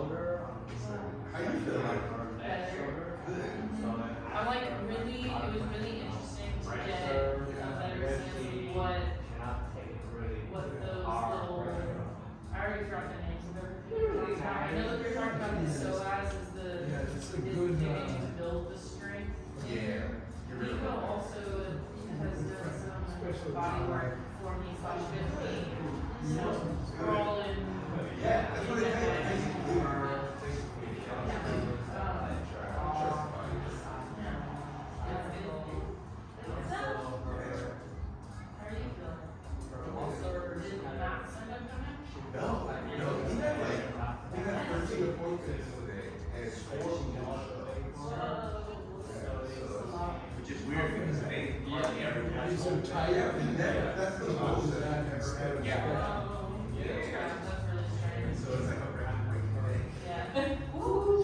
shoulder. How you feel like? Better. Good. I'm like really, it was really interesting to get a better sense of what those little, I already forgot the names of everything. I know that you're talking about the psoas is beginning to build the strength. Yeah. You're really Nico also has done some body work for me / with me. So we're all in. Yeah, that's what it takes. Which is weird because it ain't hardly ever. So tight. That's the most that I've ever had. Yeah. That's really strange. So it's like a rapid break today. Yeah.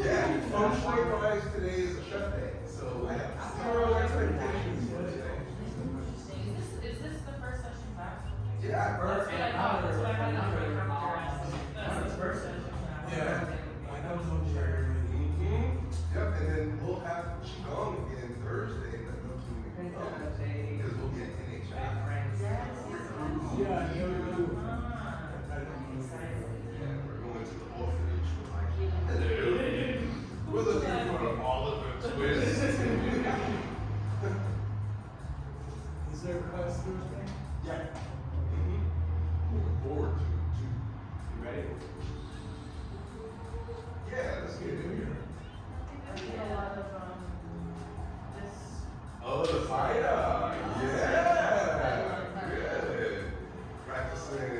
Yeah, feng shui wise today is a shut day. So I have zero expectations for today. Interesting. Is this the first session back? Yeah, That's what I thought. That's what I had on my calendar. That's the first session back. Yeah. Mm-hmm. Yep, and then we'll have Qigong again Thursday. Because we'll get innate. Yeah, you Yeah, we're going to the orphanage. Hello. We're looking for an Oliver twist. Is there a class Thursday? Yeah. Mm-hmm. Looking forward to it too. You ready? Yeah, let's get in here. I did a lot of this. Oh, the fighter. Yeah. Good. Practicing.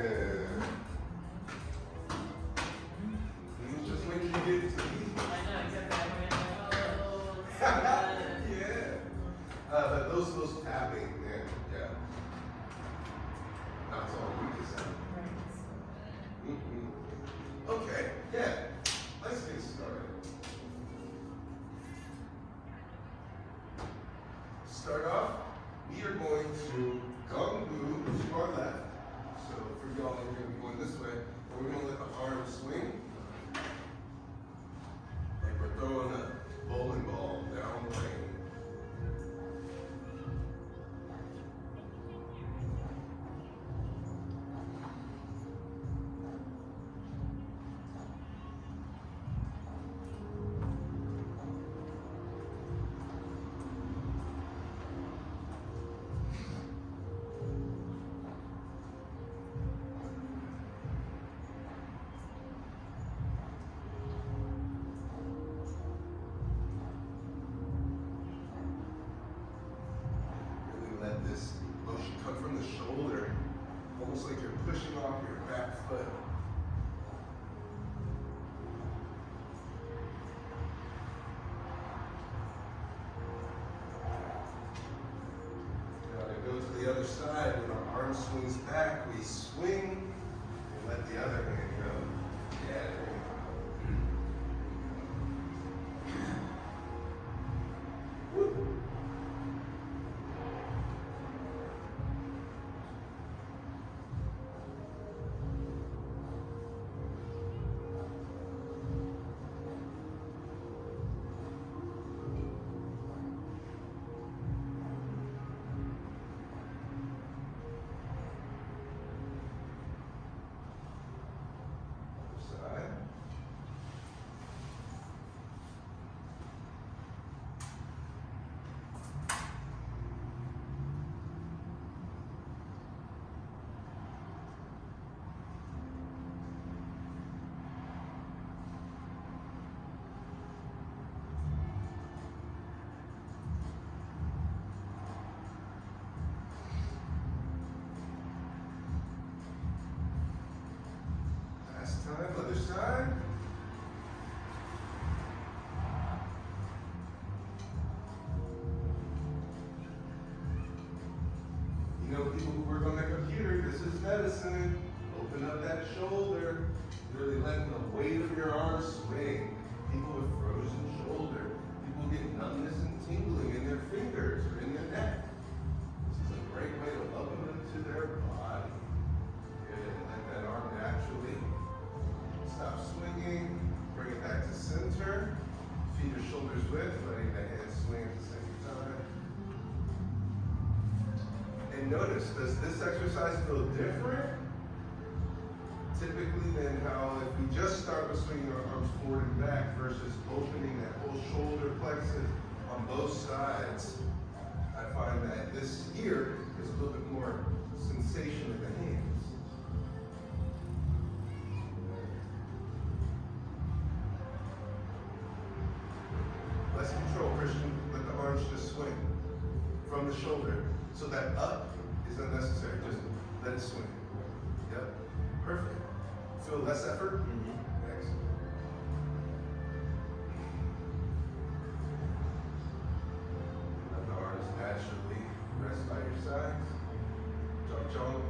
Just wait till you get to these. I know exactly. Yeah. But those tapping, yeah. That's all we just have. Okay, yeah. Let's get started. Start off, we are going to Gong Bu to our left. So for y'all, we're going to be going this way. And we're going to let the arms swing. Like we're throwing a bowling ball down the lane. Let this motion come from the shoulder, almost like you're pushing off your back foot. Now to go to the other side, when our arm swings back, we swing and let the other hand go. Yeah, there you go. Woo. Side. Last time, other side. You know, people who work on the computer, this is medicine. Open up that shoulder, really letting the weight of your arm swing. People with frozen shoulder, people get numbness and tingling in their fingers or in their neck. This is a great way to welcome them to their body. Good, let that arm naturally stop swinging, bring it Feet or shoulders width, letting the hands swing at the same time. And notice, does this exercise feel different? Typically than how if we just start with swinging our arms forward and back versus opening that whole shoulder plexus on both sides, I find that this here is a little bit more sensation in the hands. Less control, Christian. Let the arms just swing from the shoulder. So that up is unnecessary. Just let it swing. Yep. Perfect. Feel less effort? Next. Let the arms naturally rest by your sides. Jump, jump.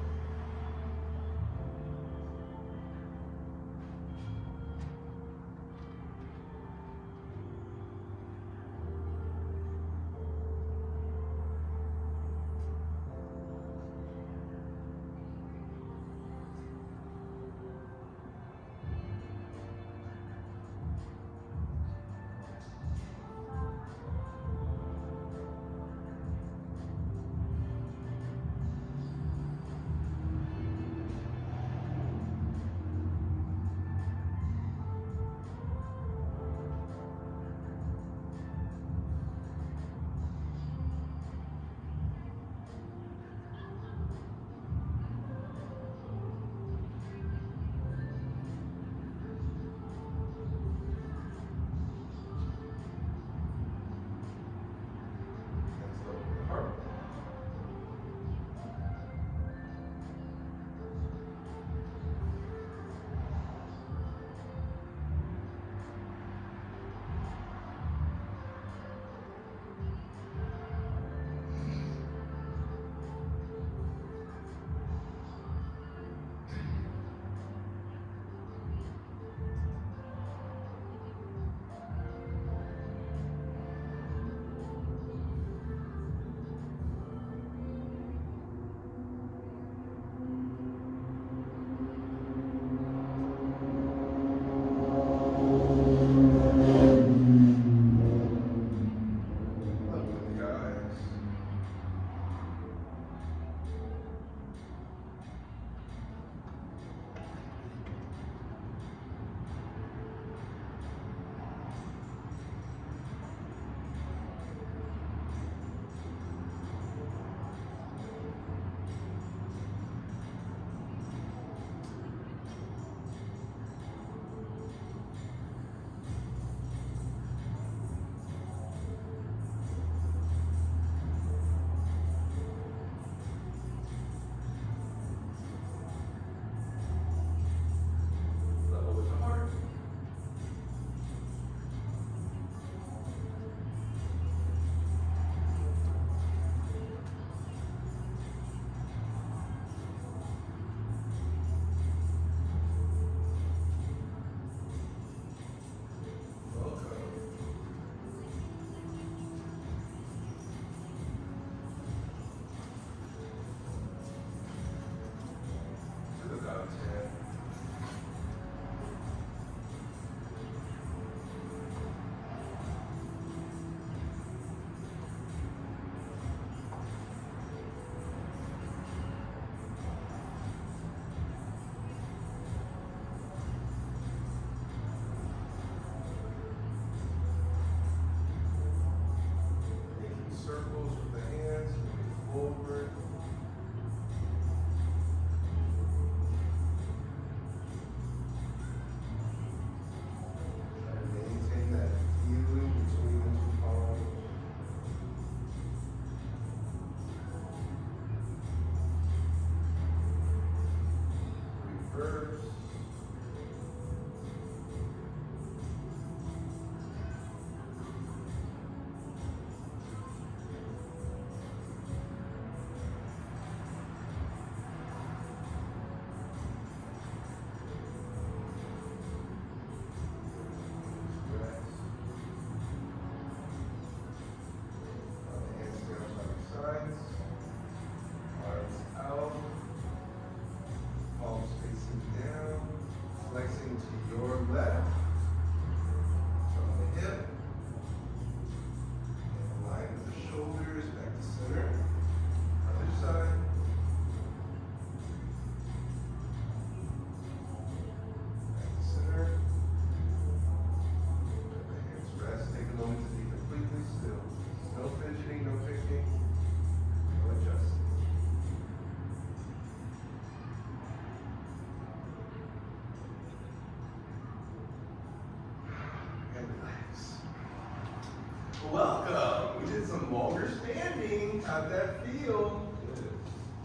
welcome. We did some longer standing. How'd that feel?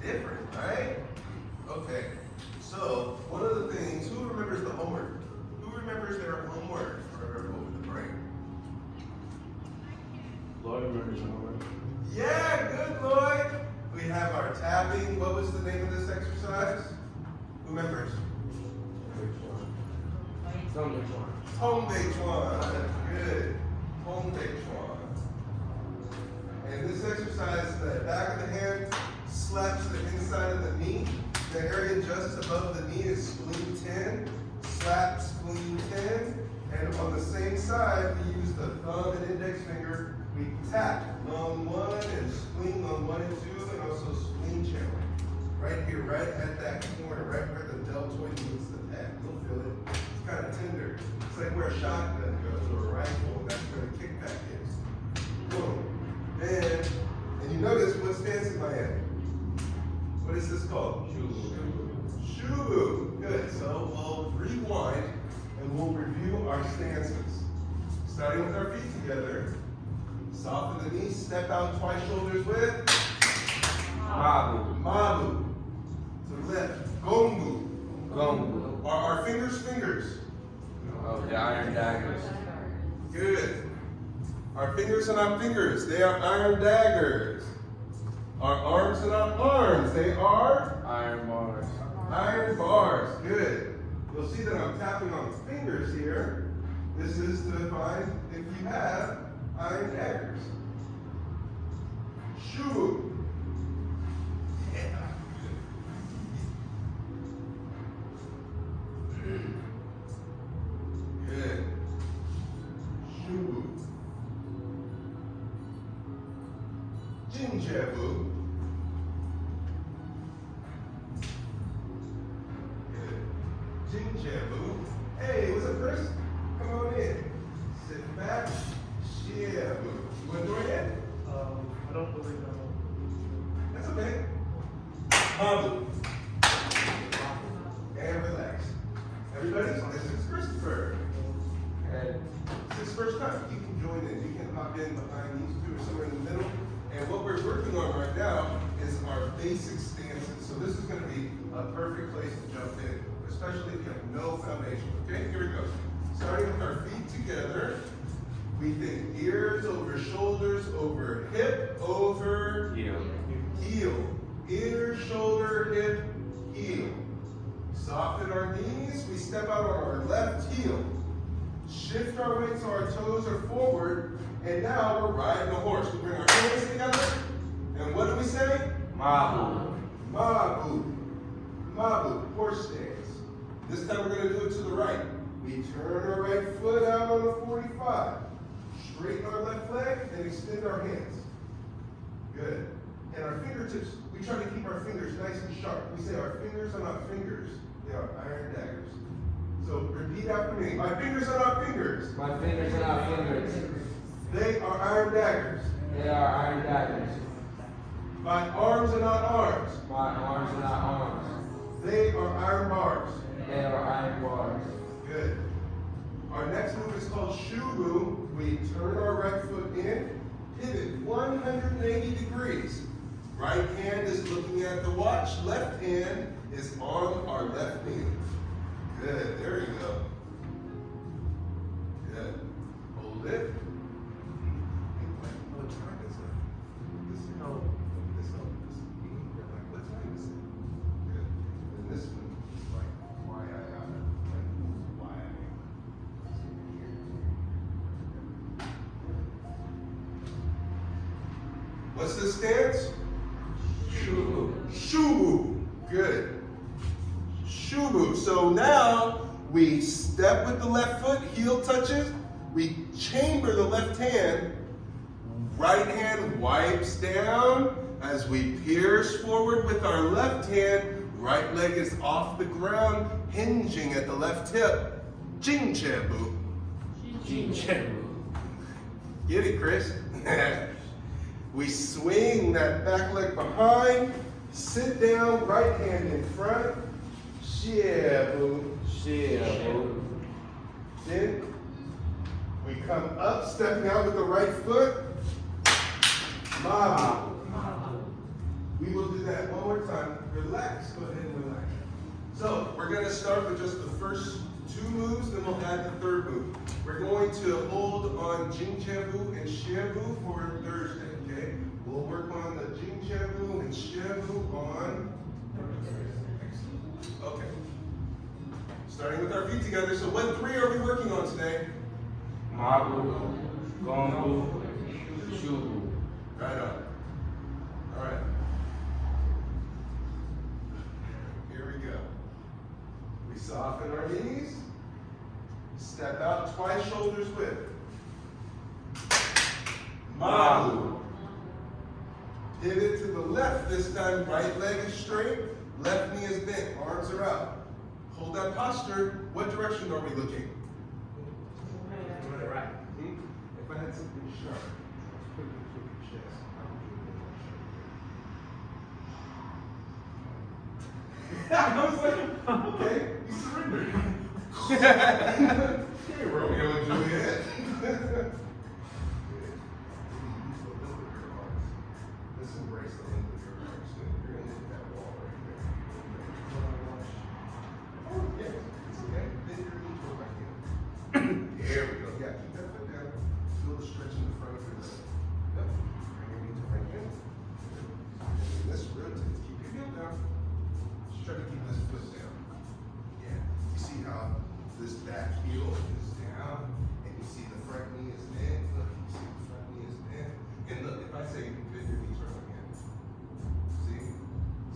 Different, right? Okay. So, one of the things, who remembers the homework? Who remembers their homework for over the break? Lloyd remembers homework. Yeah, good, Lloyd. We have our tapping. What was the name of this exercise? Who remembers? Tong Dei Chuan. Good. Tong Dei Chuan. And this exercise, the back of the hand slaps the inside of the knee. The area just above the knee is spleen 10. Slap spleen 10. And on the same side, we use the thumb and index finger. We tap lung 1 and spleen lung 1 and 2, and also spleen channel. Right here, right at that corner, right where the deltoid meets the pec. You'll feel it. It's kind of tender. It's like where a shotgun goes or a rifle, and that's where the kickback is. Boom. And you notice what stance am I in? What is this called? Shubu. Good. So we'll rewind and we'll review our stances. Starting with our feet together. Soften the knees, step out twice, shoulders width. Mabu. Mabu. To the left. Gongu. Gongu. Are our fingers fingers? Oh, the iron daggers. Good. Our fingers are not fingers, they are iron daggers. Our arms are not arms, they are Iron bars. iron bars. Good. You'll see that I'm tapping on fingers here. This is to find if you have iron daggers. Shu. Yeah. Good. Shu. Jinjabu. Good. Jinjabu. Hey, what's up, Chris? Come on in. Sit back. Shiabu. You want to join in? I don't believe that. That's okay. Mabu. And relax. Everybody, this is Christopher. Okay. This is first time. You can join in. You can hop in behind these two or somewhere in the middle. And what we're working on right now is our basic stances. So this is going to be a perfect place to jump in, especially if you have no foundation. Okay, here we go. Starting with our feet together. We think ears over shoulders, over hip, over Heel. heel. Ear, shoulder, hip, heel. Soften our knees. We step out on our left heel. Shift our weight so our toes are forward. And now we're riding a horse. We bring our hands together. And what do we say? Mabu. Mabu. Mabu. Horse stance. This time we're going to do it to the right. We turn our right foot out on the 45. Straighten our left leg and extend our hands. Good. And our fingertips, we try to keep our fingers nice and sharp. We say our fingers are not fingers, they are iron daggers. So repeat after me. My fingers are not fingers. My fingers are not fingers. They are iron daggers. They are iron daggers. My arms are not arms. My arms are not arms. They are iron bars. They are iron bars. Good. Our next move is called Shubu. We turn our right foot in, pivot 180 degrees. Right hand is looking at the watch. Left hand is on our left knee. Good. There you go. Good. Hold it. What time is it? What time is it? Good. And this one is like why I got it. Why I am. What's the stance? Shubu. Shubu. Good. Shubu. So now we step with the left foot, heel touches. We chamber the left hand. Right hand wipes down as we pierce forward with our left hand. Right leg is off the ground, hinging at the left hip. Jinjabu. Jinjabu. Get it, Chris? We swing that back leg behind, sit down, right hand in front, shiabu. Shiabu. Then we Come up, stepping out with the right foot. Mabu. We will do that one more time. Relax, go ahead and relax. So we're gonna start with just the first 2 moves, then we'll add the 3rd move. We're going to hold on Jing Jianbu and Xianbu for Thursday, okay? We'll work on the Jing Jianbu and Xianbu on okay. Starting with our feet together. So what 3 are we working on today? Mabu, Gongbu, Shubu. Right on. All right. Here we go. We soften our knees. Step out twice, shoulders width. Mabu. Pivot to the left this time. Right leg is straight. Left knee is bent. Arms are out. Hold that posture. What direction are we looking? Right. If I had something sharp, put it into your chest. I was like, okay, you surrendered. Hey, Romeo and Juliet. Let's embrace the length of your arms. You're going to hit that wall right there. Oh, yes, it's okay. Then you're going to go back in. There we go. Yeah, keep that foot down. Feel the stretch in the front of your leg. Yep. Bring your knee to right in. And this rotates. Keep your heel down. Just try to keep this foot down. Yeah. You see how this back heel is down, and you see the front knee is bent. Look, you see the front knee is bent. And look, if I say bend your knees right again.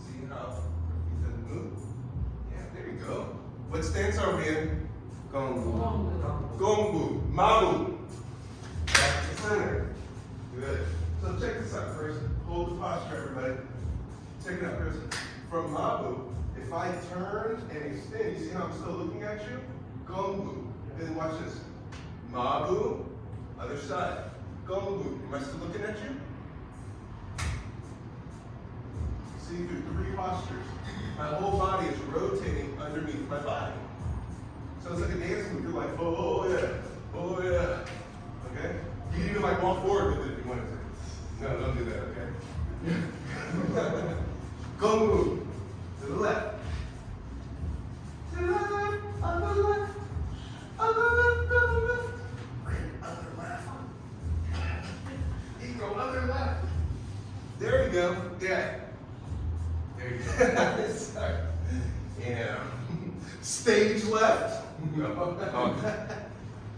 See how your feet doesn't move? Yeah, there you go. What stance are we in? Gongbu. Gongbu. Mabu. Back to center. Good. So check this out first. Hold the posture, everybody. Check it out first. From Mabu, if I turn and extend, you see how I'm still looking at you? Gongbu. Then watch this. Mabu. Other side. Gongbu. Am I still looking at you? See, through 3 postures. My whole body is rotating underneath my body. So it's like a dance move. You're like, oh yeah, oh yeah. Okay? You can even like walk forward with it if you wanted to. No, don't do that, okay? Go move. To the left. To the left, other left. Other left, other left. Other left. You go other left. There you go. Yeah. There you go. Sorry. Yeah. Stage left.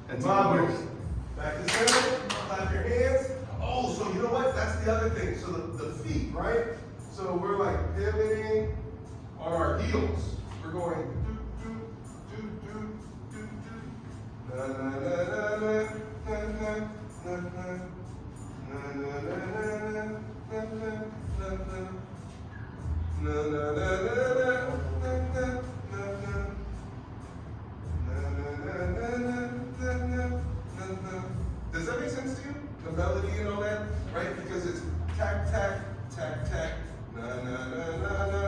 That's Mabu. Back to center. Clap your hands. Oh, so you know what? That's the other thing. So the feet, right? So we're like pivoting on our heels. We're going do do do do do do. Na na na na na na na na na na na na na na na na. Does that make sense to you? The melody and all that, right? Because it's tack, tack, tack, tack, na na na na na,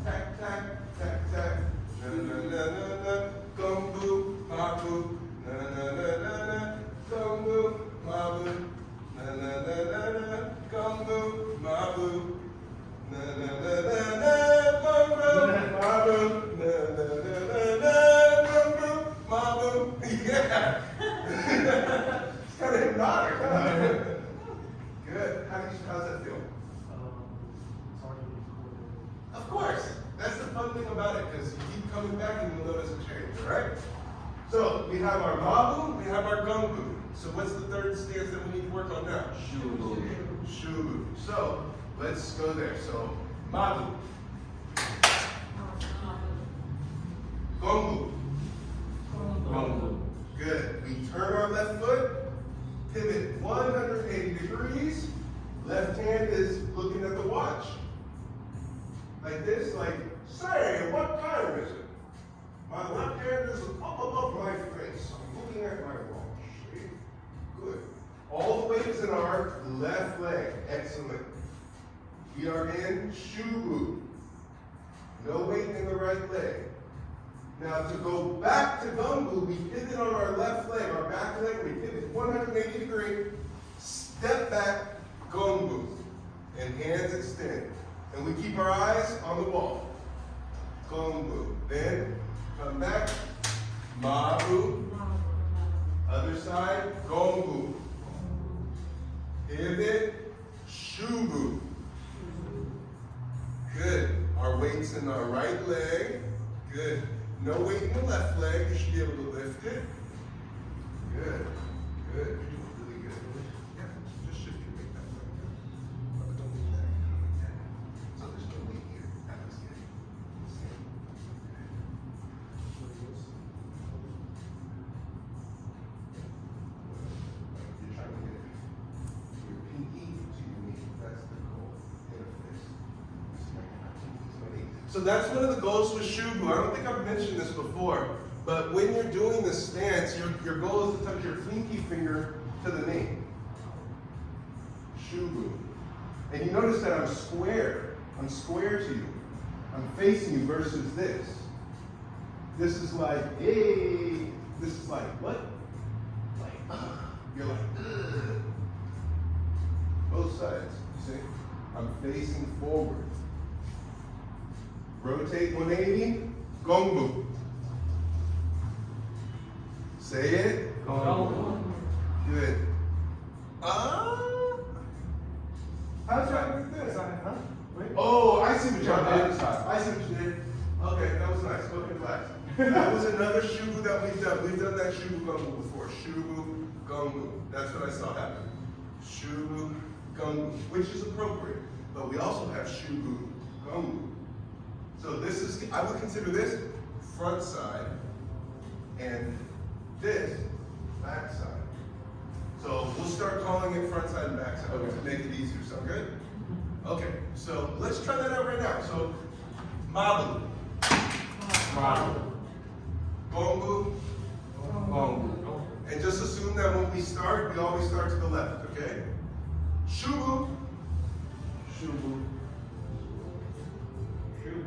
tack, tack, tack, tack, na na na na na, gongbu, mabu, na na na na na, gongbu, mabu, na na na na na, gongbu, mabu, na na na na na, gongbu, mabu, na na na na na, gongbu, mabu. Yeah. It's kind of hypnotic, huh? Good. How's that feel? It's hard to be coordinated. Of course. That's the fun thing about it, because you keep coming back and you'll notice a change, all right? So we have our mabu, we have our gongbu. So what's the third stance that we need to work on now? Shubu. Shubu. So let's go there. So mabu, gongbu. Gongbu. Good. We turn our left foot, pivot 180 degrees. Left hand is looking at the watch. Like this, like, say, what time is it? My left hand is up above my face. I'm looking at my watch. See? Good. All the weight is in our left leg. Excellent. We are in Shubu. No weight in the right leg. Now to go back to Gongbu, we pivot on our left leg, our back leg, we pivot 180 3. Step back, gongu. And hands extend. And we keep our eyes on the wall. Gongu. Then come back. Mabu. Other side. Gongu. Pivot. Shubu. Good. Our weight's in our right leg. Good. No weight in the left leg. You should be able to lift it. Good. Good. You're doing really good. Yeah. Just shift your weight that way. But don't lean back. Yeah. So there's no weight here. That looks good. You're trying to get your pinky to your knee. That's the goal. In a fist. So that's one of the goals with Shubu. I don't think I've mentioned this before, but when you're doing the stance, your goal is to touch your pinky finger to the knee. Shubu. And you notice that I'm square. I'm square to you. I'm facing you versus this. This is like, hey. This is like, what? Like, you're like, ugh. Both sides, you see? I'm facing forward. Rotate 180, gongu. Say it. Gongu. Good. How's that with this? Huh? Oh, I see what y'all did. I see what you did. Okay, that was nice. Okay, relax. That was another shubu that we've done. We've done that shubu gongu before. Shubu gongu. That's what I saw happen. Shubu gongu, which is appropriate. But we also have shubu gongu. So this is, I would consider this front side and this back side. So we'll start calling it front side and back side to make it easier. Sound good? Okay, so let's try that out right now. So mabu, Mabu. gongu, Gongu. and just assume that when we start, we always start to the left, okay? Shubu, shubu, shubu.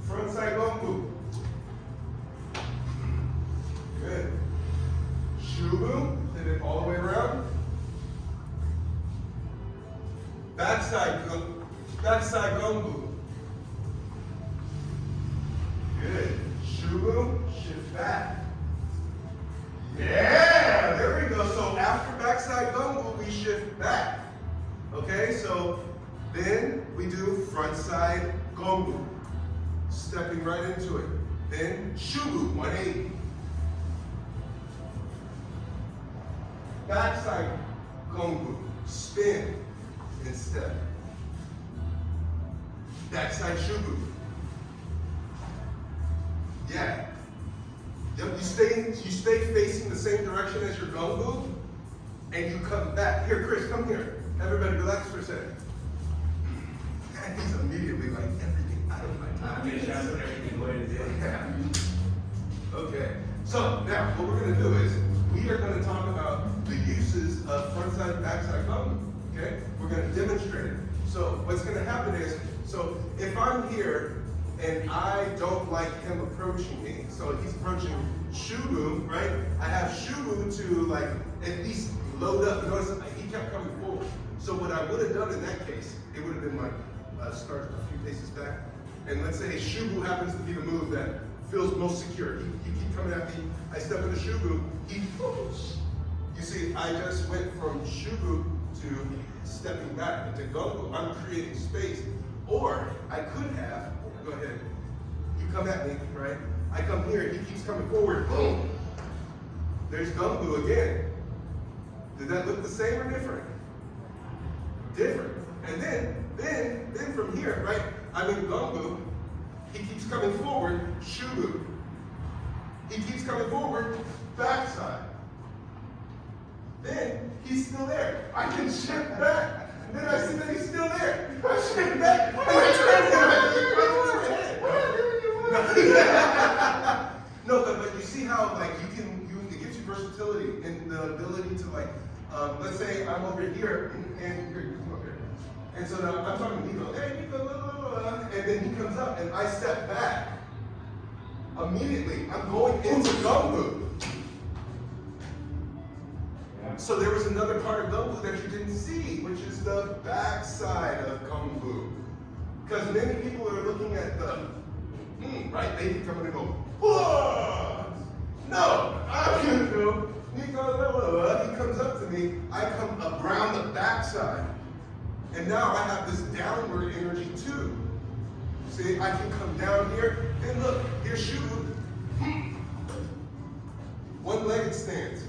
Front side gongu. Good. Shubu, pivot all the way around. Backside gongu. Good. Shubu, shift back. Yeah, there we go. So after backside gongu, we shift back. Okay, so then we do front side gongu. Stepping right into it. Then shubu, 180. Backside gongu, spin and step. Backside shubu. Yeah. Yep, you stay facing the same direction as your gongu, and you come back. Here, Chris, come here. Everybody relax for a second. And he's immediately like, everything out of my time. Okay, so now what we're going to do is we are going to talk about the uses of front side and back side gongu. Okay, we're going to demonstrate it. So what's going to happen is, so if I'm here and I don't like him approaching me, so he's approaching shubu, right? I have shubu to like at least load up. Notice he kept coming forward. So what I would have done in that case, it would have been like start a few paces back. And let's say shubu happens to be the move that feels most secure. You keep coming at me, I step into shubu, he poops. You see, I just went from shubu to stepping back into gongu. I'm creating space. Or I could have, go ahead, you come at me, right? I come here, he keeps coming forward, boom. There's gongu again. Did that look the same or different? Different. And then from here, right? I'm in gongu. He keeps coming forward, shubu. He keeps coming forward, backside. Then he's still there. I can shift back. And then I see that he's still there. I shift back. And I turn him. No, but you see how like it gives you versatility and the ability to like, let's say I'm over here and here, you come over here. And so now I'm talking to Nico, hey Nico, blah, blah, blah, and then he comes up and I step back. Immediately, I'm going into gongu. So there was another part of Gumbu that you didn't see, which is the backside of Gumbu. Because many people are looking at the, right? They think I'm gonna go, whoa! No, I'm gonna go, he comes up to me, I come around the backside. And now I have this downward energy too. See, I can come down here, and look, here's Shubu. One-legged stance.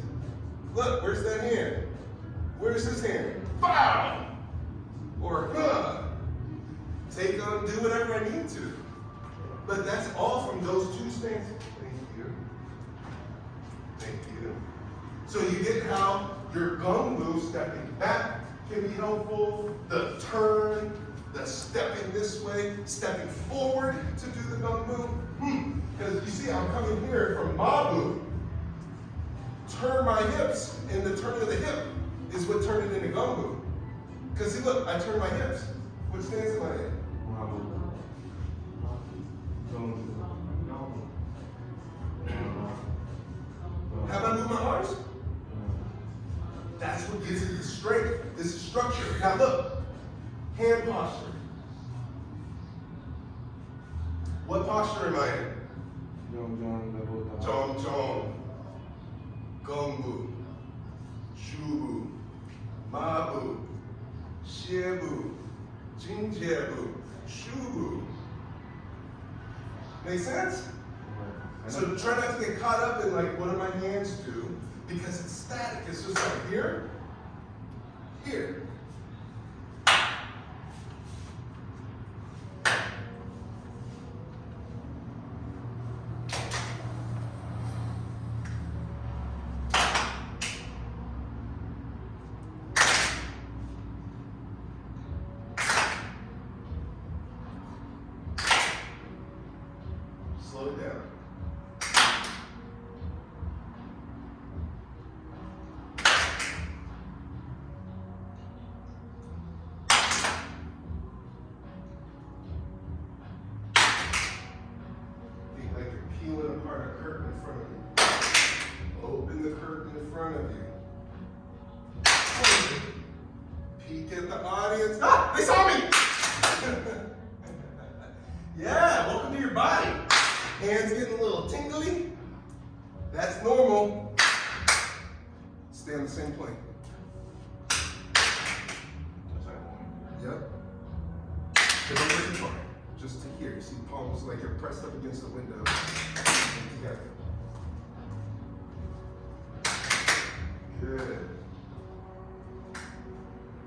Look, where's that hand? Where's his hand? Bow! Or take on, do whatever I need to. But that's all from those two stances. Thank you. Thank you. So you get how your Gumbu stepping back can be helpful, the turn, the stepping this way, stepping forward to do the Gumbu. Because you see, I'm coming here from Mabu. Turn my hips, and the turn of the hip is what turned it into Gumbu. Because see, look, I turn my hips. Which stance am I in? Have I moved my arms? That's what gives it the strength. This is structure. Now look, hand posture. What posture am I in? Chong chong. Gumbu. Shubu. Mabu. Shiebu. Jinjebu. Shubu. Make sense? So try not to get caught up in like, what do my hands do? Because it's static. It's just like here, here. Slow it down. Apart a curtain in front of you. Open the curtain in front of you. Peek at the audience. Ah, they saw me! Yeah, welcome to your body. Hands getting a little tingly. That's normal. Stay on the same plane. Yep. Just to here. You see palms like you're pressed up against the window. Together. Good.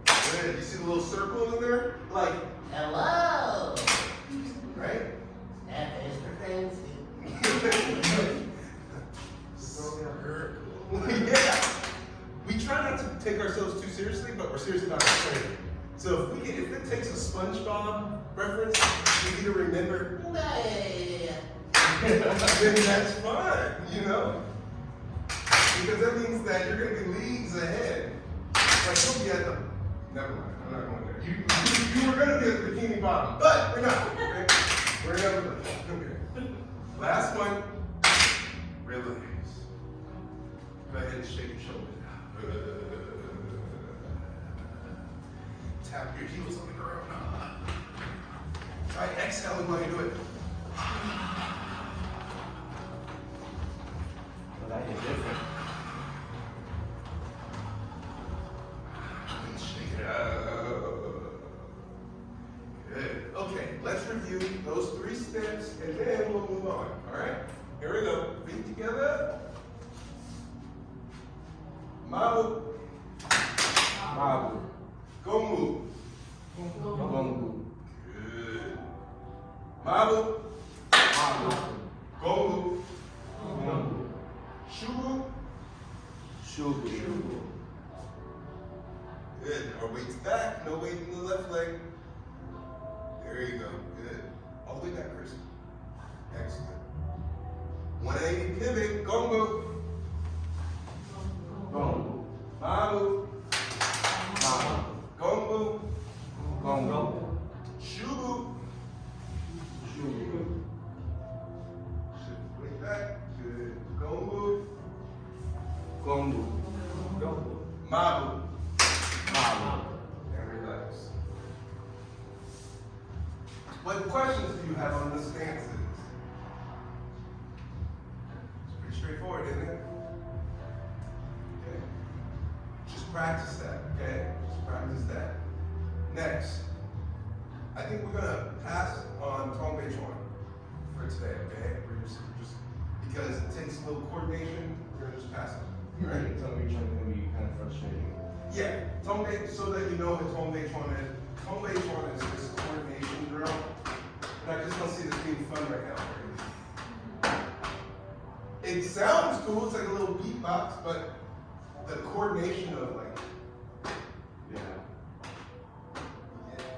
Good. You see the little circle in there? Like, hello. Right? That is for fancy. Yeah. We try not to take ourselves too seriously, but we're serious about our training. So if it takes a SpongeBob reference, we need to remember, then that's fine, you know? Because that means that you're going to be leagues ahead. Like you'll be at the, never mind, I'm not going there. You were going to be at the bikini bottom, but we're not. Okay? We're never going. Okay. Last one, relax. Go ahead and shake your shoulders. Tap your heels on the ground. Try exhaling while you do it. Well, that is different. Shake it out. Good. Okay, let's review those 3 steps and then we'll move on. All right? Here we go. Feet together. Mabu. Mabu. Gumbu. Gumbu. Good. Mabu. Mabu. Gumbu. Gumbu. Shubu. Shubu. Good. Our weight's back. No weight in the left leg. There you go. Good. All the way back, Chris. Excellent. 180 pivot. Gumbu. Gumbu. Mabu. Mabu. Gumbu. Gumbu. Shubu. Shubu. Shift way back. Good. Gumbu. Gumbu. Gumbu. Mabu. Mabu. And relax. What questions do you have on the stances? It's pretty straightforward, isn't it? Okay. Just practice that, okay? Just practice that. Next, I think we're gonna pass on Tongbe Chuan for today, okay? We're just because it takes a little coordination, we're gonna just pass it. Right. Tell me something gonna be kind of frustrating. Yeah, Tongbe, so that you know what Tongbe Chuan is. Tongbe Chuan is this coordination drill. And I just don't see this being fun right now. It sounds cool, it's like a little beatbox, but the coordination of like,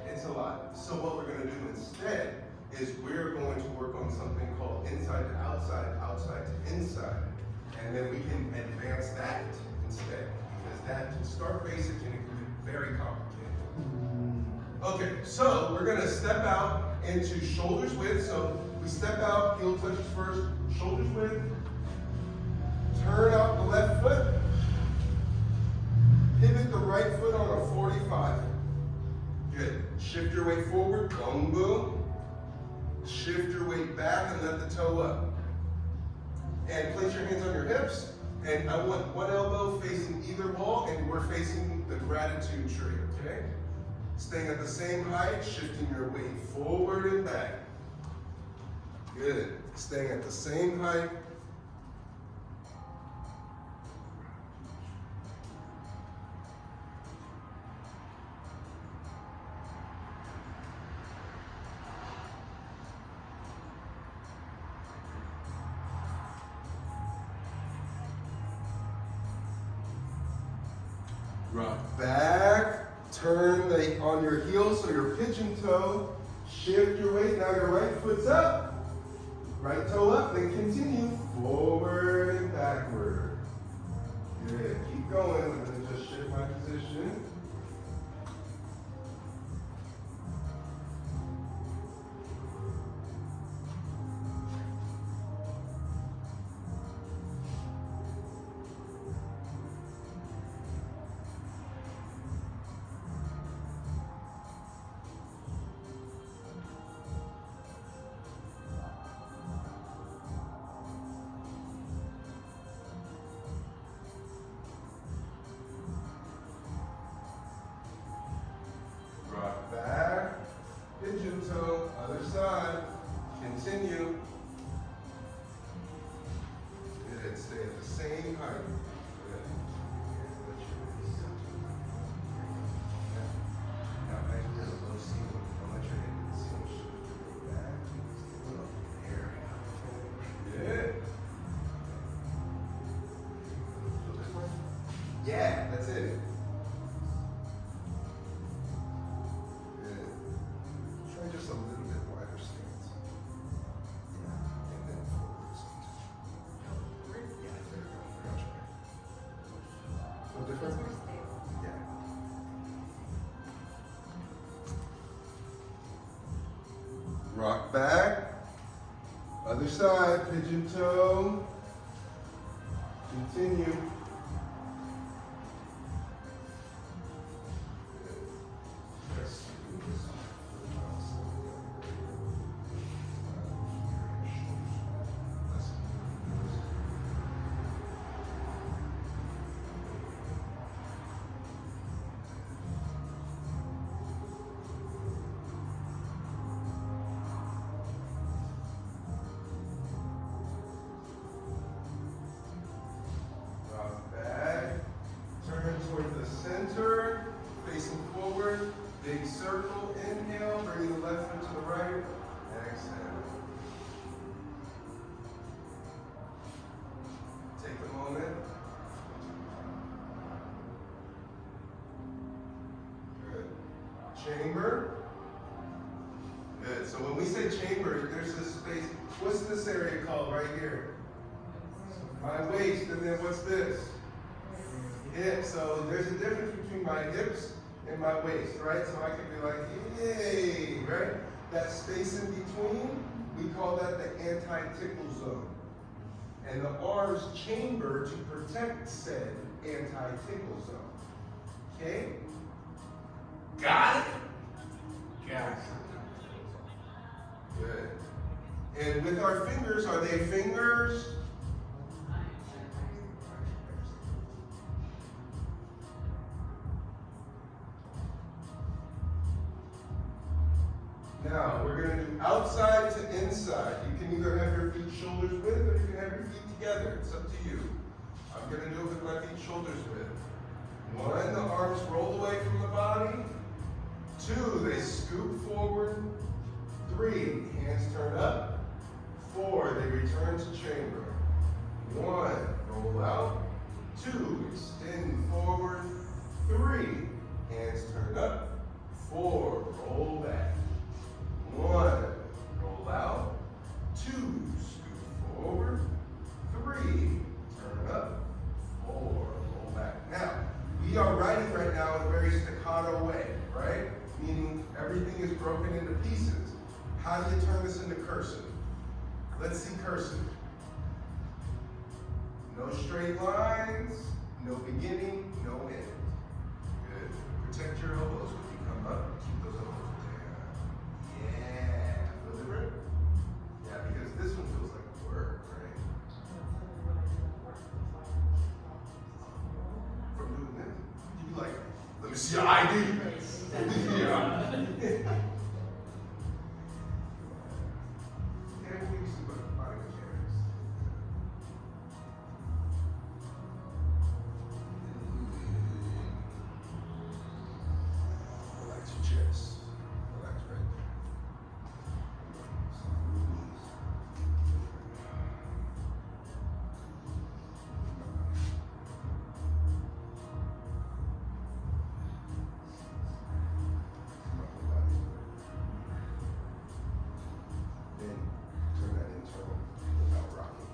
it's a lot. So what we're gonna do instead is we're going to work on something called inside to outside, outside to inside. And then we can advance that instead. Because that can start basic and it can be very complicated. Okay, so we're gonna step out into shoulders width. So we step out, heel touches first, shoulders width. Turn out the left foot. Pivot the right foot on a 45. Good. Shift your weight forward, gong boom. Shift your weight back and let the toe up. And place your hands on your hips. And I want one elbow facing either wall, and we're facing the gratitude tree, okay? Staying at the same height, shifting your weight forward and back. Good. Staying at the same height. Rock back, turn on your heel so your pigeon toe, shift your weight, now your right foot's up, right toe up, then continue forward and backward. Good, keep going, I'm gonna just shift my position. Rock back, pigeon toe, other side, continue. Good, stay at the same height. Good. Now back to the low ceiling. Don't let your head hit the ceiling. Shift your weight back. There. Good. Feel this way? Yeah, that's it. Just a little bit wider stance. Yeah, and then forwards. Yeah, there you go. Gotcha. Feel different? Yeah. Rock back. Other side, pigeon toe. Continue. Center, facing forward, big circle, inhale, bringing the left foot to the right, exhale. Take a moment. Good. Chamber. Good, so when we say chamber, there's this space. What's this area called right here? My waist, and then what's this? Hips. So there's a difference between my hips and my waist, right? So I can be like, yay, right? That space in between, we call that the anti-tickle zone. And the arms chamber to protect said anti-tickle zone. Okay? Got it? Got it. Good. And with our fingers, are they fingers? Now, we're going to do outside to inside. You can either have your feet shoulders width or you can have your feet together. It's up to you. I'm going to do it with my feet shoulders width. 1, the arms roll away from the body. 2, they scoop forward. 3, hands turn up. 4, they return to chamber. 1, roll out. 2, extend forward. 3, hands turn up. 4, roll back. 1, roll out. 2, scoot forward. 3, turn up. 4, roll back. Now, we are writing right now in a very staccato way, right? Meaning everything is broken into pieces. How do you turn this into cursive? Let's see cursive. No straight lines, no beginning, no end. Good. Protect your elbows when you come up. Keep those elbows down. Yeah. Feel different? Yeah, because this one feels like work, right? From doing this. You like, let me see your ID. Yeah. Relax your chest. Relax right there. Then turn that internal without rocking.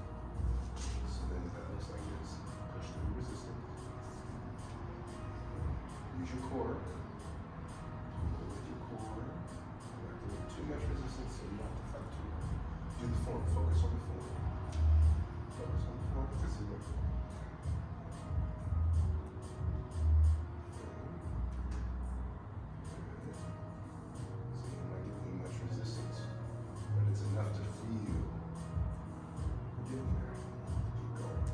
So then that looks like this. Push through resistance. Use your core. With your core. You're not doing too much resistance, so you don't have to fight too much. Do the form. Focus on the form. Focus on the form. This is what. So you're not giving much resistance, but it's enough to free you. We're getting there. Keep going.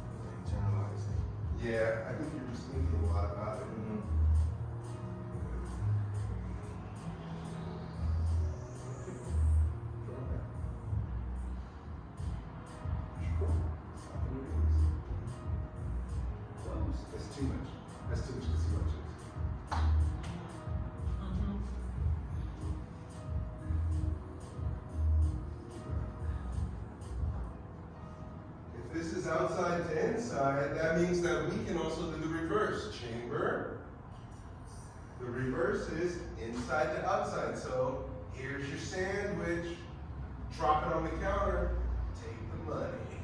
Internalizing. Yeah, I think you're just thinking a lot about it. Draw back. Soften your knees. Close. That's too much. That's too much because he watches. If this is outside to inside, that means that we can also do the reverse. Chamber. The reverse is inside to outside. So here's your sandwich. Drop it on the counter. Take the money.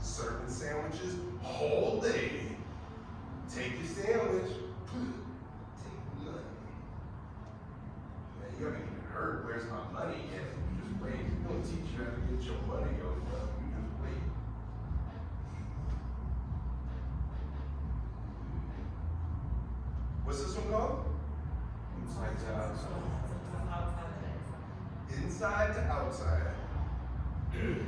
Serving sandwiches whole day. Take your sandwich. Take the money. Man, you haven't even heard where's my money yet. You just wait. We don't teach you how to get your money over. You just wait. What's this one called? Inside to outside. Inside to outside. Good.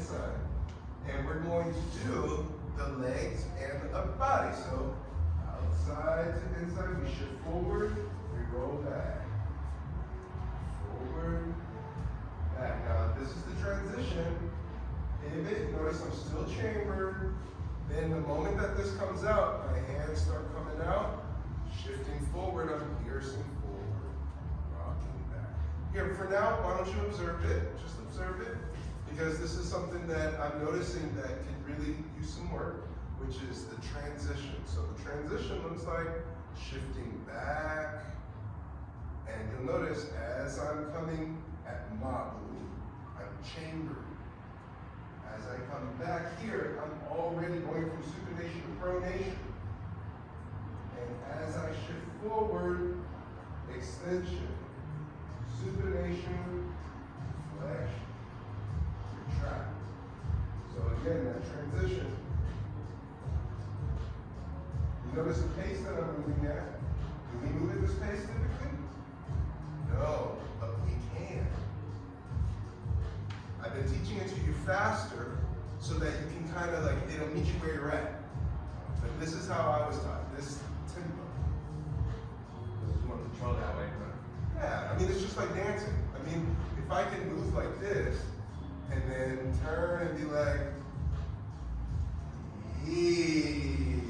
inside. And we're going to do the legs and the upper body. So outside to inside, we shift forward, we roll back. Forward, back. Now this is the transition. Pivot, notice I'm still chambered. Then the moment that this comes out, my hands start coming out, shifting forward, I'm piercing forward, rocking back. Here, for now, why don't you observe it? Just observe it. Because this is something that I'm noticing that can really use some work, which is the transition. So the transition looks like shifting back, and you'll notice as I'm coming at Mabu, I'm chambered. As I come back here, I'm already going from supination to pronation. And as I shift forward, extension, supination, flexion, retract. So again, that transition. You notice the pace that I'm moving at? Do we move at this pace typically? No, but we can. I've been teaching it to you faster so that you can kind of like, it'll meet you where you're at. But this is how I was taught, this tempo. You want to control that way, huh? Yeah, I mean, it's just like dancing. I mean, if I can move like this, and then turn and be like, yee,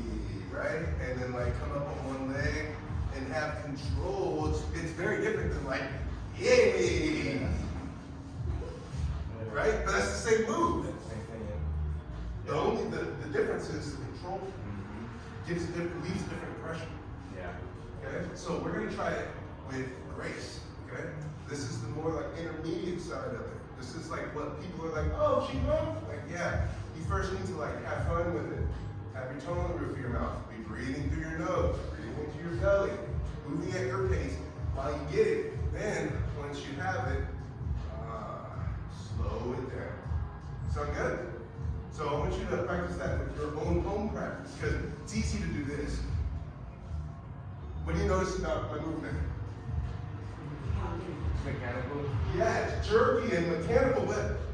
right? And then like come up on one leg and have control, it's very different than like, yay. Right? But that's the same move. Same thing, yeah. The only the difference is the control leaves different impression. Yeah. Okay? So we're gonna try it with grace. Okay? This is the more like intermediate side of it. This is like what people are like, oh, Qigong? Like, yeah. You first need to like have fun with it. Have your tongue on the roof of your mouth. Be breathing through your nose, breathing into your belly, moving at your pace while you get it. Then once you have it, slow it down. Sound good? So I want you to practice that with your own home practice, because it's easy to do this. What do you notice about my movement? It's mechanical. Yeah, it's jerky and mechanical,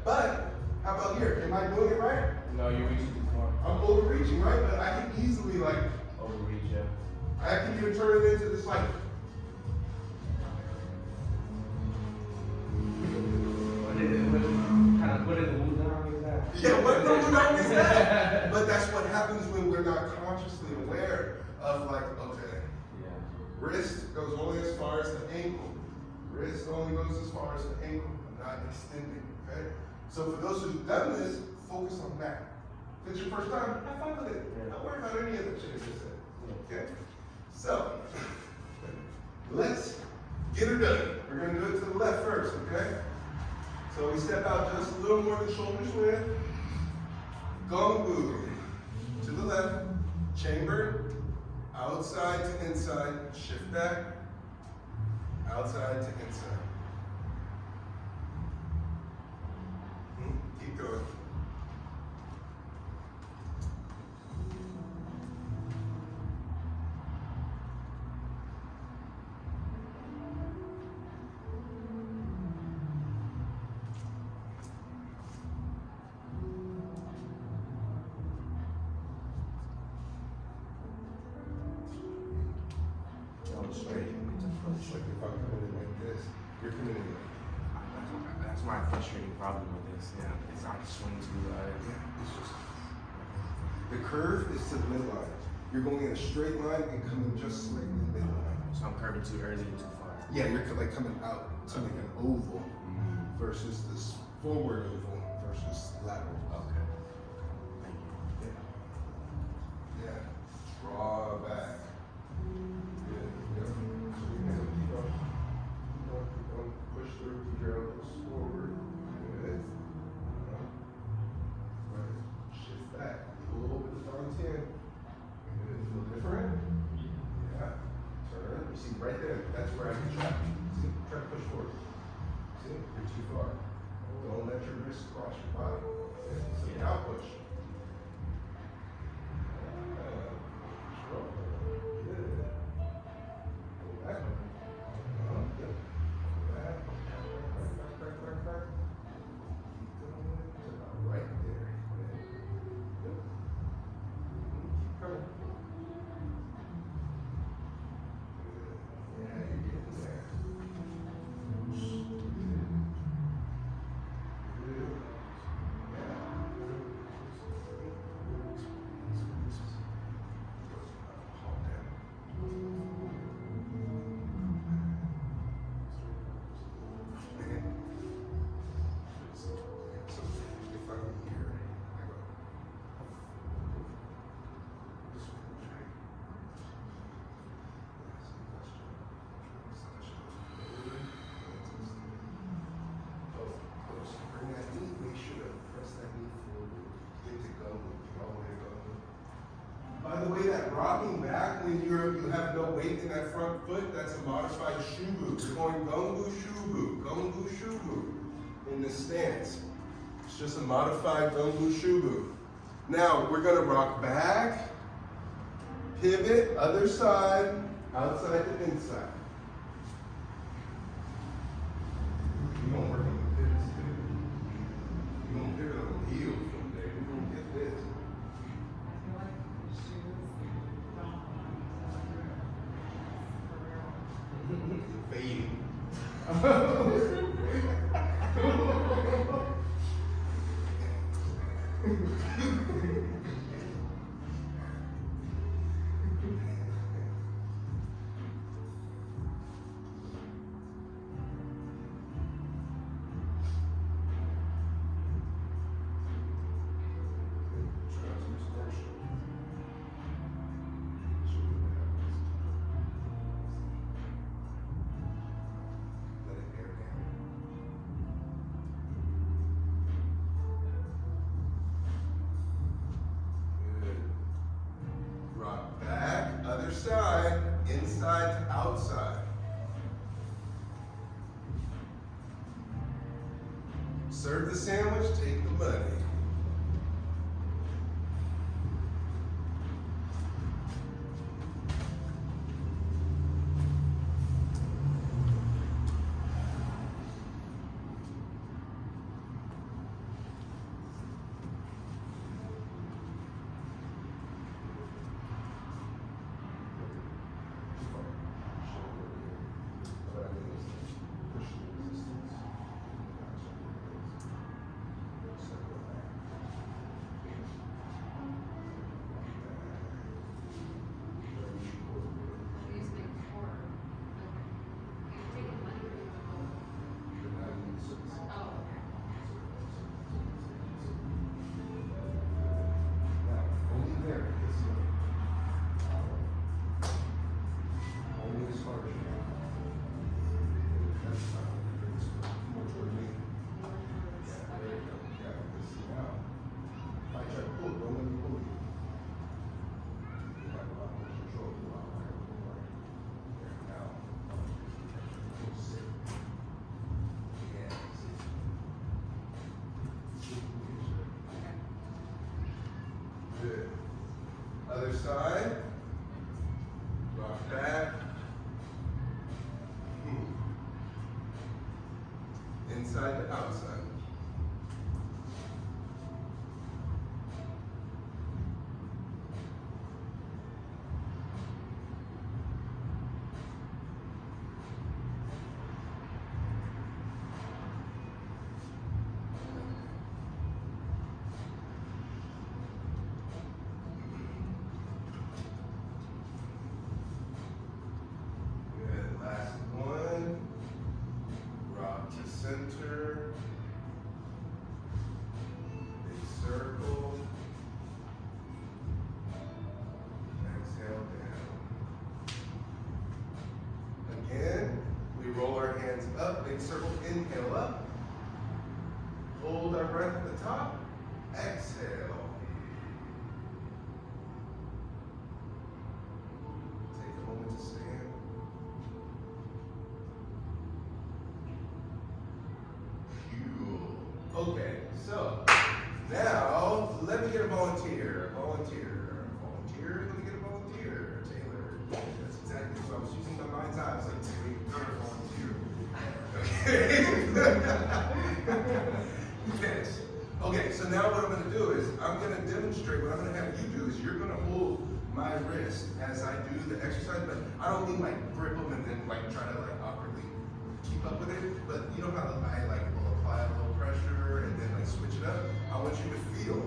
but how about here? Am I doing it right? No, you're reaching too far. I'm overreaching, right? But I can easily like, Overreach, yeah. I can even turn it into this like, What is the move down is that? yeah, what the is that? But that's what happens when we're not consciously aware of like, okay, Yeah. wrist goes only as far as the ankle. Wrist only goes as far as the ankle. I'm not extending, okay? So for those who've done this, focus on that. If it's your first time, have fun with it. Don't worry about any of the shit I just said, okay? So, let's get her done. We're gonna do it to the left first, okay? So we step out just a little more than shoulders width. Gong to the left, chamber, outside to inside, shift back, outside to inside. Keep going. Like if I'm coming in like this, you're coming in like That's my frustrating problem with this. Yeah. It's like swing too yeah, it's just the curve is to the midline. You're going in a straight line and coming just slightly midline. So I'm curving too early and too far. Yeah, you're like coming out to like an oval versus this forward oval versus lateral. Okay. Thank you. Yeah. Yeah. Draw back. Good. Yep. So you can keep on. Keep on. Push through. Keep your elbows forward. Good. Right. Shift back. Pull over the front 10. Good. Feel different? Yeah. Turn. You see right there. That's where I can trap. See? Try to push forward. See? You're too far. Don't let your wrist cross your body. Okay? So now push. Right. way, that rocking back when you have no weight in that front foot, that's a modified shubu. You're going gongu shubu in this stance. It's just a modified gongu shubu. Now, we're gonna rock back, pivot, other side, outside to inside. You're gonna work on the pivots too. You're gonna pivot on the heels one day. We're gonna get this. Fading. Side, inside to outside. Serve the sandwich, take the money. Good. Other side. Rock back. Inside to outside. Center, big circle, exhale down. Again, we roll our hands up, big circle, inhale up, hold our breath at the top, exhale. Take a moment to stand. Okay, so now let me get a volunteer. Let me get a volunteer. Taylor. That's exactly what I was using my mind's eye. I was like, Taylor, volunteer. Okay. Yes. Okay, so now what I'm gonna do is I'm gonna demonstrate. What I'm gonna have you do is you're gonna hold my wrist as I do the exercise, but I don't mean like grip them and then like try to like awkwardly keep up with it. But you know how I like will apply a little pressure and then like switch it up. I want you to feel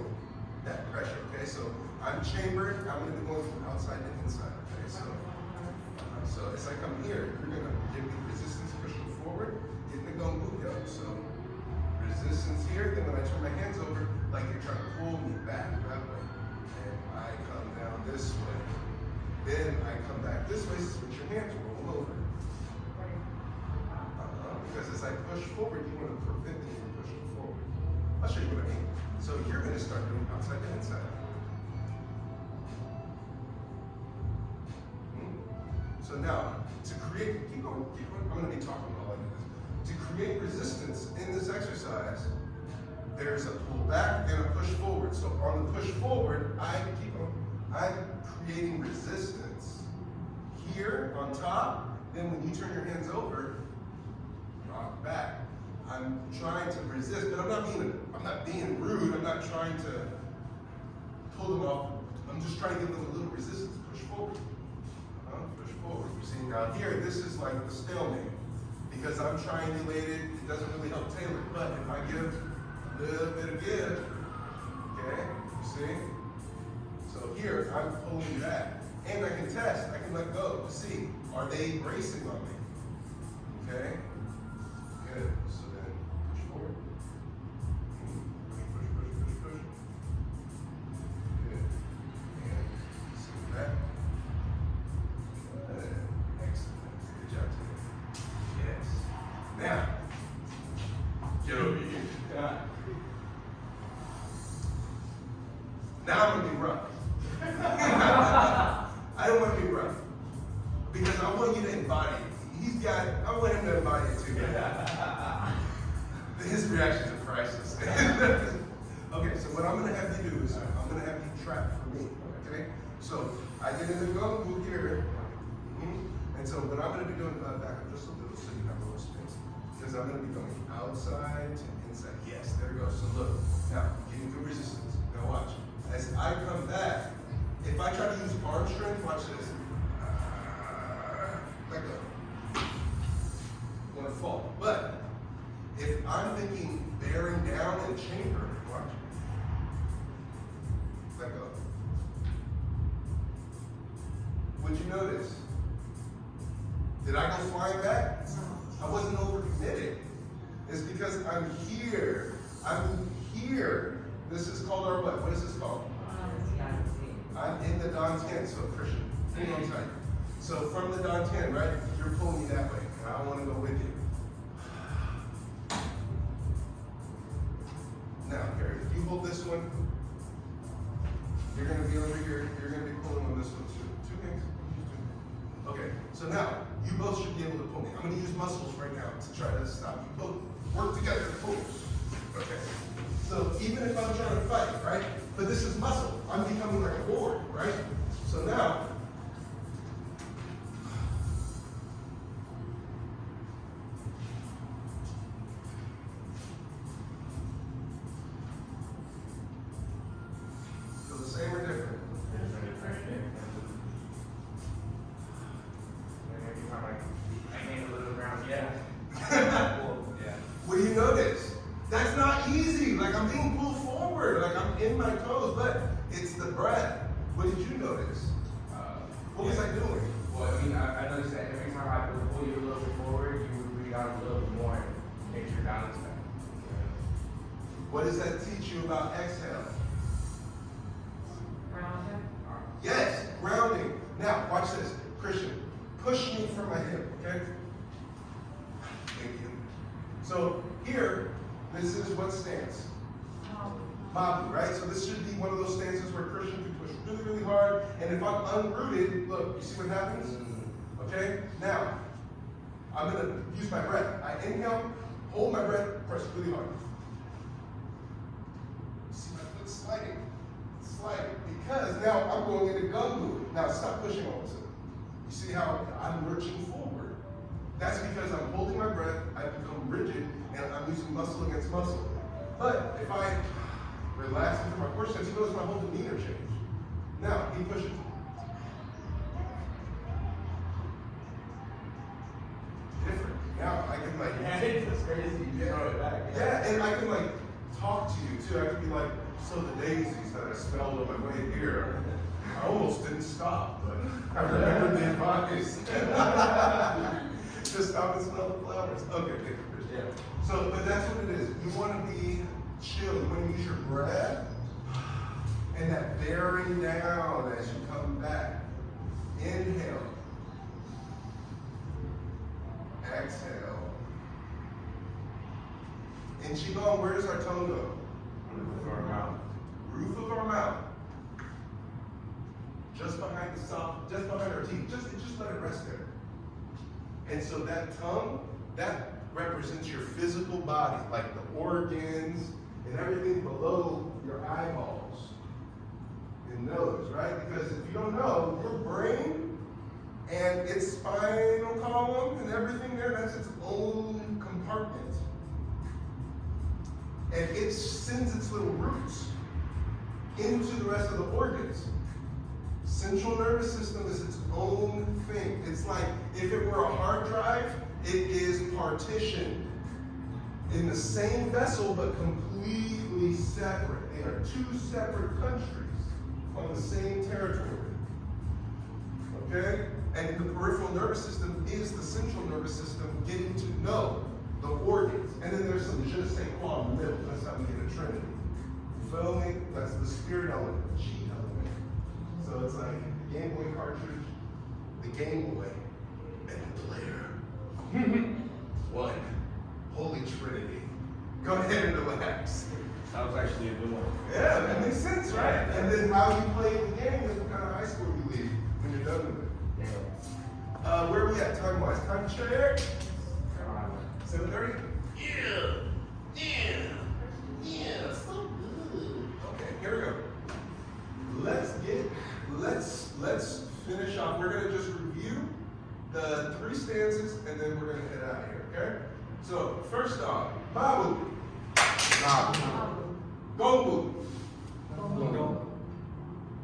that pressure, okay? So I'm chambered, I'm gonna be going from outside to inside, okay? So as I come here, you're gonna give me resistance, pushing forward, getting the gongu up. So resistance here, then when I turn my hands over, like you're trying to pull me back that way. And I come down this way. Then I come back this way, switch your hands, roll over. Because as I push forward, you want to prevent me from pushing forward. I'll show you what I mean. So you're going to start doing outside to inside. So now, to create, keep going, I'm going to be talking all like this. To create resistance in this exercise, there's a pull back and a push forward. So on the push forward, I'm creating resistance here on top. Then when you turn your hands over, rock back. I'm trying to resist, but I'm not being rude. I'm not trying to pull them off. I'm just trying to give them a little resistance. Push forward. Push forward. You see, now here, this is like the stalemate. Because I'm triangulated, it doesn't really help tailor. But if I give a little bit of give, okay, you see? So here, I'm pulling back. And I can test, I can let go to see, are they bracing on me? Okay? Good. So then push forward. Push. Good. And see that. Good. Excellent. Good job, Tim. Yes. Now, get over here. Now I'm gonna be rough. I don't want to be rough. Because I want you to embody it. I want him to embody it too. His reactions are priceless. Okay, so what I'm going to have you do is, I'm going to have you trap for me, okay? So, I get in the gung fu here, and so what I'm going to be doing, back up just a little so you have a little space, because I'm going to be going outside to inside. Yes, there it goes. So look, now, getting good resistance. Now watch. As I come back, if I try to use arm strength, watch this. Let go. I'm going to fall. But if I'm thinking bearing down and chamber, watch. Let go. Would you notice? Did I go flying back? I wasn't overcommitted. It's because I'm here. I'm here. This is called our what? What is this called? I'm in the Dantian, so Christian, hang on tight. So from the Dantian, right, you're pulling me that way, and I want to go with you. Now, here, if you hold this one, you're going to be over here, you're going to be pulling on this one too. Two hands. Okay, so now, you both should be able to pull me. I'm going to use muscles right now to try to stop you. Both work together to pull. Okay. So even if I'm trying to fight, right? But this is muscle. I'm becoming like a board, right? So now, feel the same or different? Every time I hang a little ground, yeah. What do you notice? That's not easy. Like I'm being pulled forward. Like I'm in my toes, but it's the breath. What did you notice? What was I doing? Well, I noticed that every time I would pull you a little bit forward, you would breathe out a little bit more and get your balance back. What does that teach you about exhale? Grounding. Yes, grounding. Now, watch this. Christian, push me from my hip, okay? Thank you. So here, this is what stance? Mabu, right? So this should be one of those stances where Christian can push really, really hard. And if I'm unrooted, look, you see what happens? Okay? Now, I'm going to use my breath. I inhale, hold my breath, press really hard. See my foot sliding? Sliding. Because now I'm going into gung-fu. Now stop pushing all of a sudden. You see how I'm lurching forward? That's because I'm holding my breath, I become rigid, and I'm using muscle against muscle. But if I relax into my core stance, you notice my whole demeanor change. Now, he pushes. Different. Now I can like, It's crazy. You throw it back. yeah, and I can like talk to you too. I can be like, so the daisies that I smelled on my way here, I almost didn't stop, but I remembered the advice. Just stop and smell the flowers. Okay, thank you, Chris. Yeah. So, but that's what it is. You want to be chill. You want to use your breath and that bearing down as you come back. Inhale. Exhale. In Qigong, where does our tongue go? Roof of our mouth. Roof of our mouth. Just just behind the soft, just behind our teeth. Just let it rest there. And so that tongue, that represents your physical body, like the organs and everything below your eyeballs and nose, right? Because if you don't know, your brain and its spinal column and everything there, that's its own compartment. And it sends its little roots into the rest of the organs. Central nervous system is its own thing. It's like if it were a hard drive, it is partitioned in the same vessel but completely separate. They are two separate countries on the same territory. Okay? And the peripheral nervous system is the central nervous system getting to know the organs. And then there's some je ne sais quoi in the middle. That's how we get a trinity. You feel me? That's the spirit element, the chi element. So it's like the Game Boy cartridge, the Game Boy, and the player. One. Holy Trinity. Go ahead and relax. That was actually a good one. Yeah, that makes sense, right? And then how you play the game is what kind of high score you leave when you're done with it. Yeah. Where are we at time-wise? Time check? 7:30? Yeah, so good. Okay, here we go. Let's finish off. We're gonna just review the 3 stanzas and then we're gonna head out of here, okay? So, first off, Mabu. Gongu.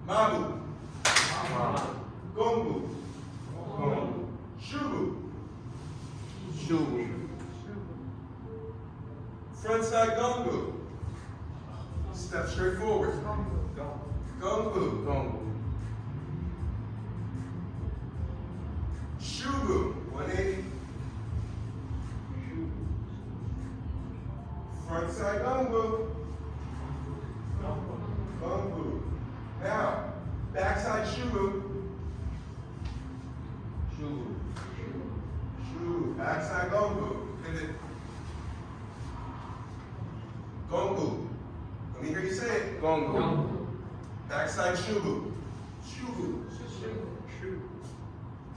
Mabu. Gongu. Shubu. Frontside gongu. Step straight forward. Gongu. Shubu. 180. Frontside gongu. Gongu. Now, backside shubu. Shubu. Backside gongu. Pivot. Gongu. Let me hear you say it. Gongu. Backside shubu. Shubu.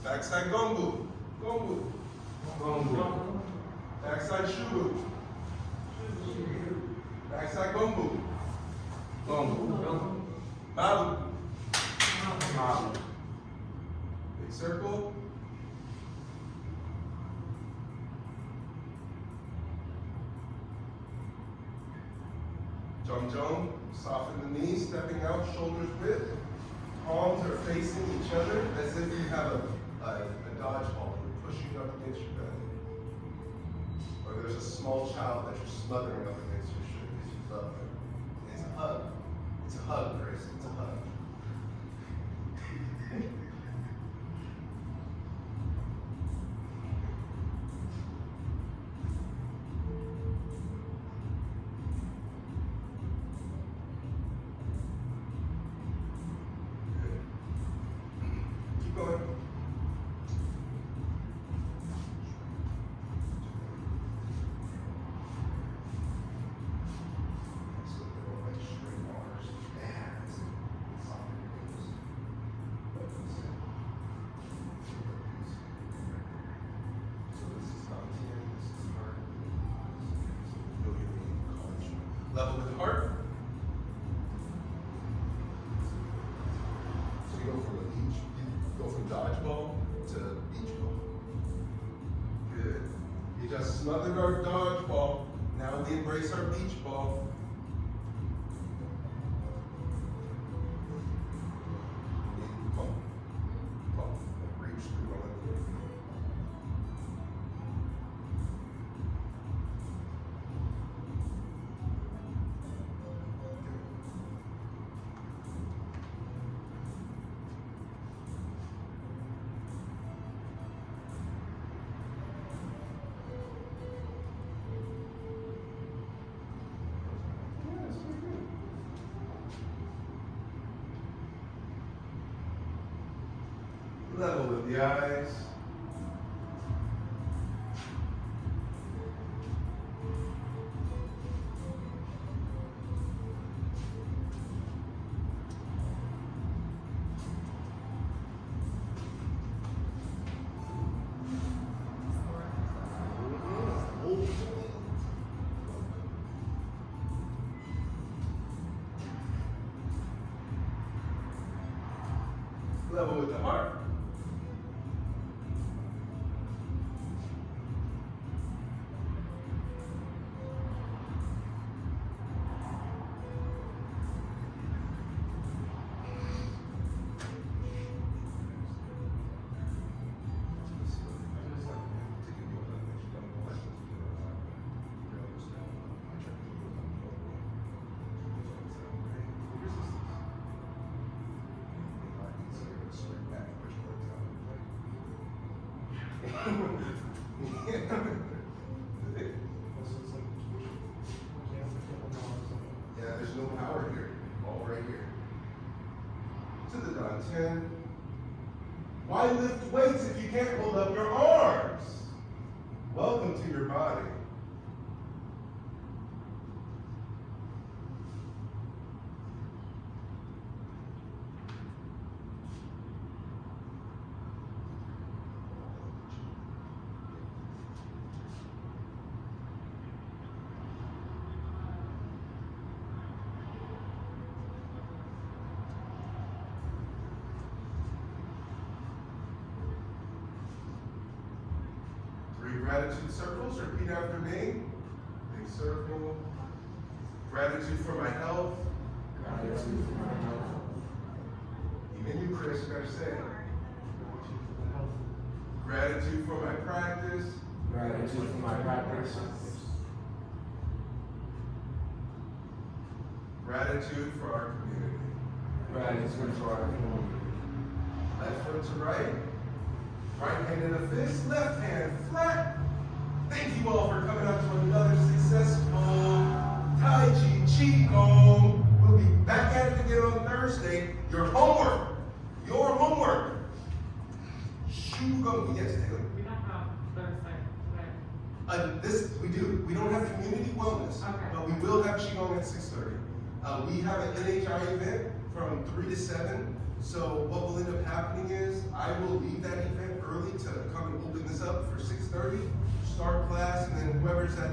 Backside gongu. Gongu. Gongu. Backside shubu. Backside gongu. Gongu. Mabu. Mabu. Big circle. Jong, soften the knees, stepping out, shoulders width. Palms are facing each other as if you have a dodgeball you're pushing up against your belly. Or there's a small child that you're smothering up against your shoulder because you love them. It's a hug. It's a hug, Grace. It's a hug. Keep going. Level with the heart. So you go from dodgeball to beach ball. Good. You just smothered our dodgeball. Now we embrace our beach ball. Pump. Reach through all of it. Level with the eyes. Level with the heart. Yeah, there's no power here. All right here. To the done 10. Why lift weights if you can't hold up your arms? Welcome to your body. Gratitude circles, repeat after me. Big circle. Gratitude for my health. Gratitude for my health. Even you, Chris, you gotta say it. Gratitude for my practice. Gratitude for my practice. Gratitude for our community. Gratitude for our community. Left foot to right. Right hand in a fist, left hand flat. Thank you all for coming out to another successful Taiji Qigong. We'll be back at it again on Thursday. Your homework. Qigong. Yes, Taylor. We don't have Thursday, right? This we do. We don't have community wellness, Okay. but we will have Qigong at 6:30. We have an NHI event from 3 to 7. So what will end up happening is I will leave that event early to come and open this up for 6:30, start class, and then whoever's at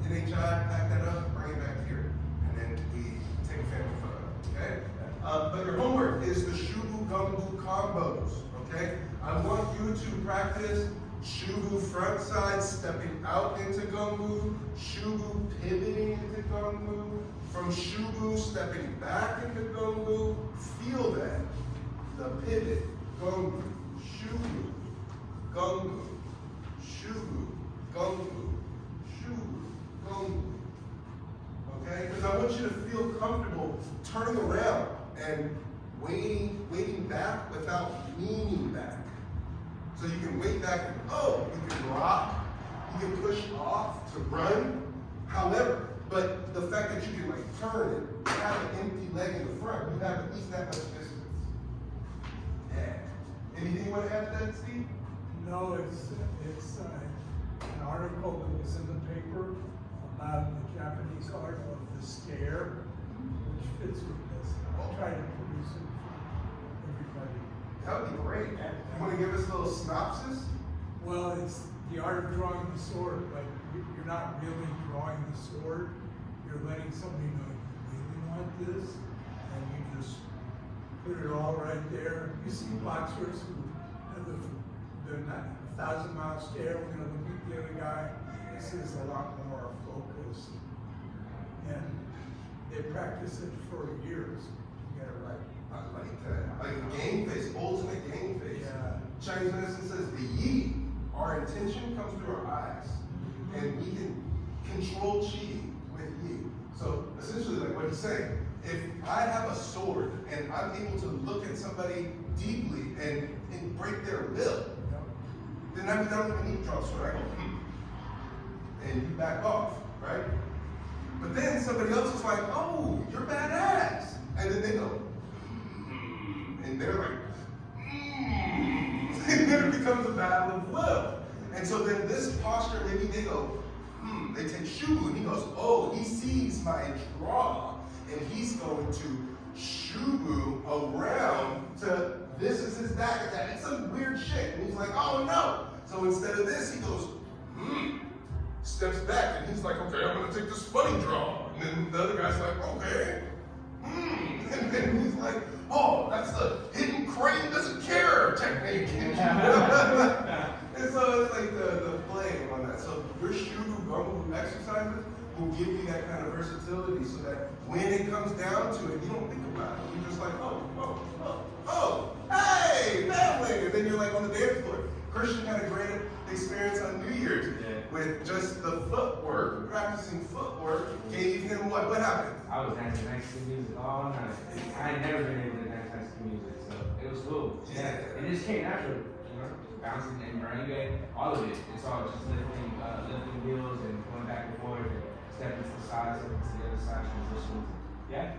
NHI, pack that up, bring it back here, and then we take a family photo, okay? But your homework is the Shubu Gumbu combos, okay? I want you to practice Shubu front side, stepping out into Gumbu, Shubu pivoting into Gumbu, from Shubu stepping back into Gumbu. Feel that. The pivot, Gumbu, Shubu, Gumbu, Shubu, Gumbu, Shubu, Gumbu. Okay? Because I want you to feel comfortable turning around and waiting back without leaning back. So you can wait back and you can rock, you can push off to run. However, but the fact that you can turn and have an empty leg in the front, you have at least that much distance. Yeah. Anything you want to add to that, Steve? No, it's an article that was in the paper about the Japanese art of the stare, which fits with this. I'll try to produce it for everybody. That would be great. You want to give us a little synopsis? Well, it's the art of drawing the sword, but you're not really drawing the sword. You're letting somebody know you really want this, and you just put it all right there. You see boxers who have the 1,000-mile stare. We're going to look at the other guy. This is a lot more focused, and they practice it for years to get it right. I like that. Like a game face, ultimate game face. Yeah. Chinese medicine says the yi, our intention comes through our eyes. And we can control chi with yi. So essentially, like what he's saying, if I have a sword and I'm able to look at somebody deeply and break their will, then I don't even need to draw a sword. I go, and you back off, right? But then somebody else is like, oh, you're badass. And then they go, and they're like, and then it becomes a battle of will. And so then this posture, maybe they go, they take Shubu, and he goes, oh, he sees my draw, and he's going to Shubu around to, this is his back attack. It's some weird shit. And he's like, oh no. So instead of this, he goes, steps back, and he's like, okay, I'm gonna take this funny draw. And then the other guy's like, okay. And then he's like, oh, that's the hidden crane doesn't care technique. And so it's like the playing on that. So your Qigong exercises will give you that kind of versatility so that when it comes down to it, you don't think about it. You're just like, oh, hey, family. And then you're like on the dance floor. Christian had a great experience on New Year's with just the footwork, practicing footwork gave him what? What happened? I was dancing next to music all night. I had never been able to dance next to music, so it was cool. Yeah. And it just came natural, you know, bouncing and running, all of it. It's all just lifting wheels and going back and forth and stepping to the side, stepping to the other side, transitions. Yeah.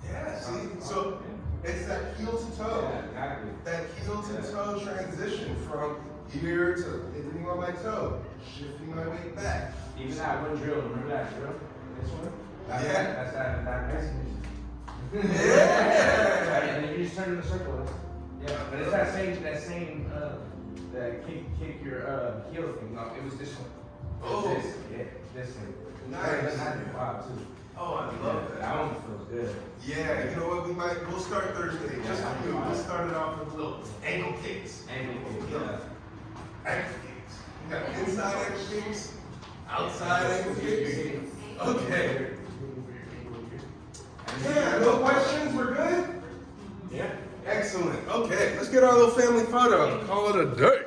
Yeah, see? So it's that heel to toe. Yeah, exactly. That heel to toe transition from here to hitting on my toe, shifting my weight back. Even that one drill, remember that drill? This one? Yeah. That's that Mexican. Yeah. And then you just turn in a circle. Yeah, but it's that same that kick your heel thing. No, it was this one. Oh. This thing. Nice. Wow, too. Oh, I love that. That one feels good. Yeah, you know what? We'll start Thursday. Just for you. We'll start it off with little ankle kicks. Ankle kick, yeah. Ankle kicks. We got inside ankle kicks, outside ankle kicks. Okay. Yeah, no questions? We're good? Yeah. Excellent. Okay, let's get our little family photo. Call it a day.